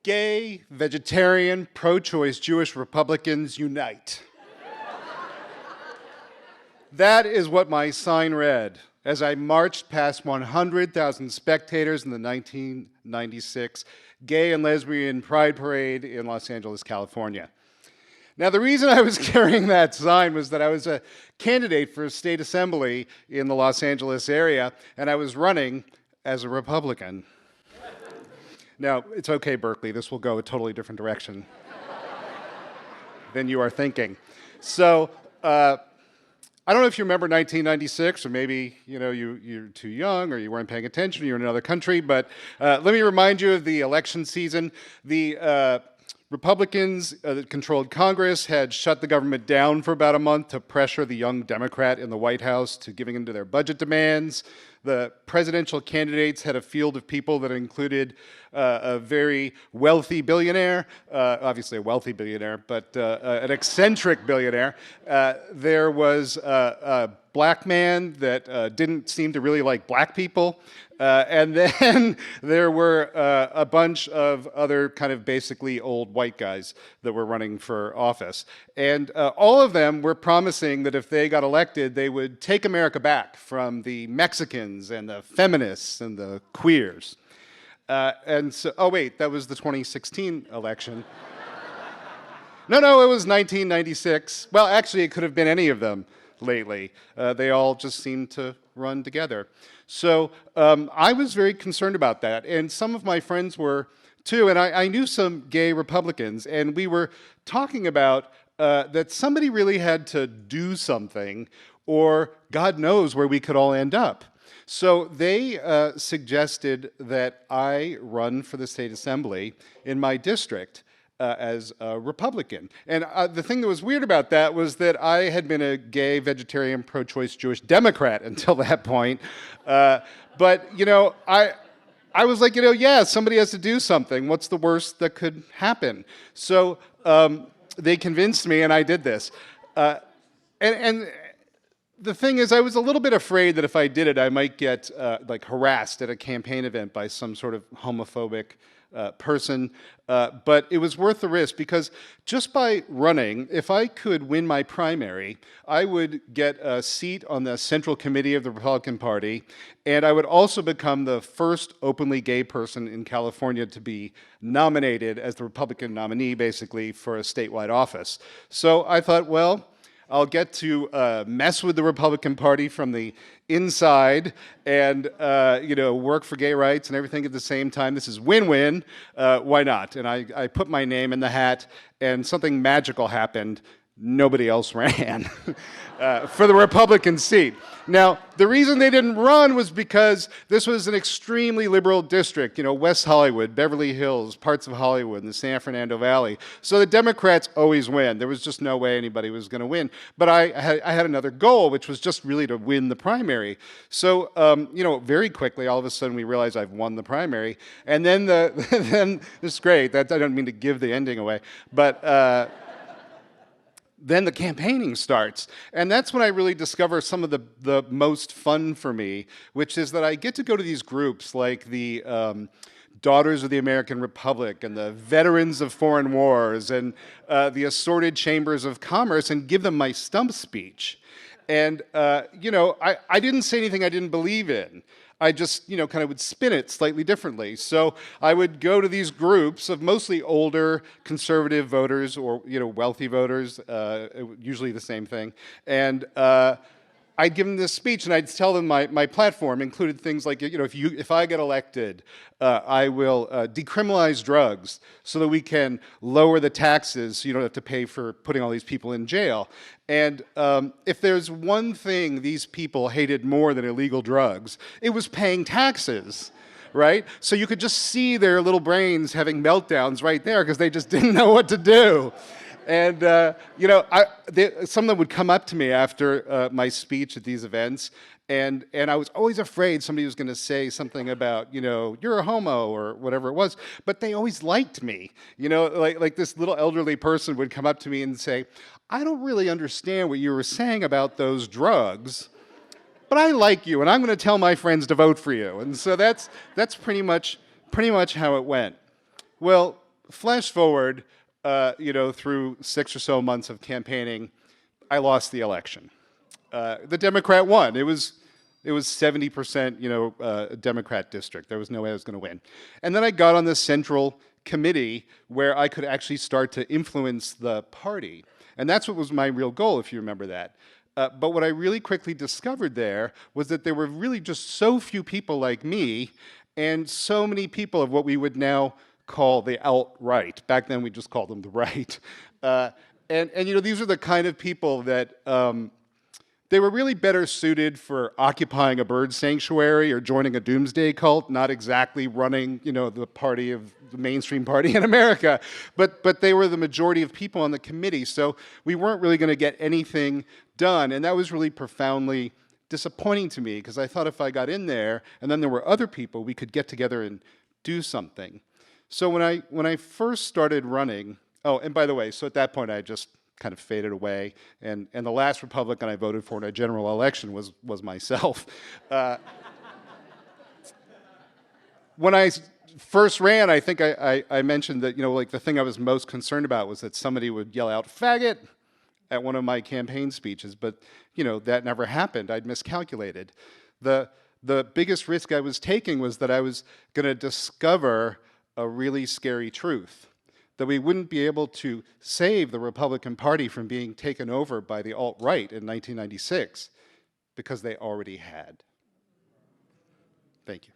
Gay, vegetarian, pro-choice Jewish Republicans unite. That is what my sign read as I marched past 100,000 spectators in the 1996 Gay and Lesbian Pride Parade in Los Angeles, California. Now, the reason I was carrying that sign was that I was a candidate for state assembly in the Los Angeles area, and I was running as a Republican. Now, it's okay, Berkeley, this will go a totally different direction than you are thinking. So, I don't know if you remember 1996, or maybe you're too young, or you weren't paying attention, you're in another country, but let me remind you of the election season. The Republicans that controlled Congress had shut the government down for about a month to pressure the young Democrat in the White House to giving in to their budget demands. The presidential candidates had a field of people that included a very wealthy billionaire, obviously a wealthy billionaire, but an eccentric billionaire. There was a black man that didn't seem to really like black people. And then there were a bunch of other kind of basically old white guys that were running for office. And all of them were promising that if they got elected, they would take America back from the Mexicans and the feminists and the queers. And so, oh wait, that was the 2016 election. No, it was 1996. Well, actually, it could have been any of them lately. They all just seemed to run together. So I was very concerned about that, and some of my friends were too, and I knew some gay Republicans, and we were talking about that somebody really had to do something, or God knows where we could all end up. So they suggested that I run for the state assembly in my district as a Republican. And the thing that was weird about that was that I had been a gay, vegetarian, pro-choice Jewish Democrat until that point. But, I was like, yeah, somebody has to do something. What's the worst that could happen? So they convinced me, and I did this. And the thing is, I was a little bit afraid that if I did it, I might get harassed at a campaign event by some sort of homophobic person, but it was worth the risk because just by running, if I could win my primary, I would get a seat on the Central Committee of the Republican Party, and I would also become the first openly gay person in California to be nominated as the Republican nominee, basically, for a statewide office. So I thought, well, I'll get to mess with the Republican Party from the inside and work for gay rights and everything at the same time. This is win-win. Why not? And I put my name in the hat, and something magical happened. Nobody else ran for the Republican seat. Now, the reason they didn't run was because this was an extremely liberal district, West Hollywood, Beverly Hills, parts of Hollywood, and the San Fernando Valley. So the Democrats always win. There was just no way anybody was going to win. But I had another goal, which was just really to win the primary. So, very quickly, all of a sudden, we realized I've won the primary. And then then this is great. I don't mean to give the ending away, but then the campaigning starts. And that's when I really discover some of the most fun for me, which is that I get to go to these groups like the Daughters of the American Republic and the Veterans of Foreign Wars and the Assorted Chambers of Commerce and give them my stump speech. And, I didn't say anything I didn't believe in. I just, kind of would spin it slightly differently. So I would go to these groups of mostly older conservative voters or, wealthy voters, usually the same thing. And I'd give them this speech, and I'd tell them my platform included things like, if I get elected, I will decriminalize drugs so that we can lower the taxes so you don't have to pay for putting all these people in jail. And if there's one thing these people hated more than illegal drugs, it was paying taxes. Right? So you could just see their little brains having meltdowns right there because they just didn't know what to do. And, some of them would come up to me after my speech at these events, and I was always afraid somebody was going to say something about, you're a homo or whatever it was, but they always liked me. Like this little elderly person would come up to me and say, I don't really understand what you were saying about those drugs, but I like you, and I'm going to tell my friends to vote for you. And so that's pretty much how it went. Well, flash forward, through 6 or so months of campaigning, I lost the election. The Democrat won. It was 70%, Democrat district. There was no way I was going to win. And then I got on the central committee where I could actually start to influence the party. And that's what was my real goal, if you remember that. But what I really quickly discovered there was that there were really just so few people like me and so many people of what we would now call the alt-right. Back then we just called them the right. And these are the kind of people that they were really better suited for occupying a bird sanctuary or joining a doomsday cult, not exactly running, the party of the mainstream party in America. But they were the majority of people on the committee, so we weren't really going to get anything done. And that was really profoundly disappointing to me, because I thought if I got in there and then there were other people, we could get together and do something. So when I first started running, oh, and by the way, so at that point I just kind of faded away, and the last Republican I voted for in a general election was myself. When I first ran, I think I mentioned that, the thing I was most concerned about was that somebody would yell out "faggot" at one of my campaign speeches, but that never happened. I'd miscalculated. The biggest risk I was taking was that I was going to discover a really scary truth, that we wouldn't be able to save the Republican Party from being taken over by the alt-right in 1996, because they already had. Thank you.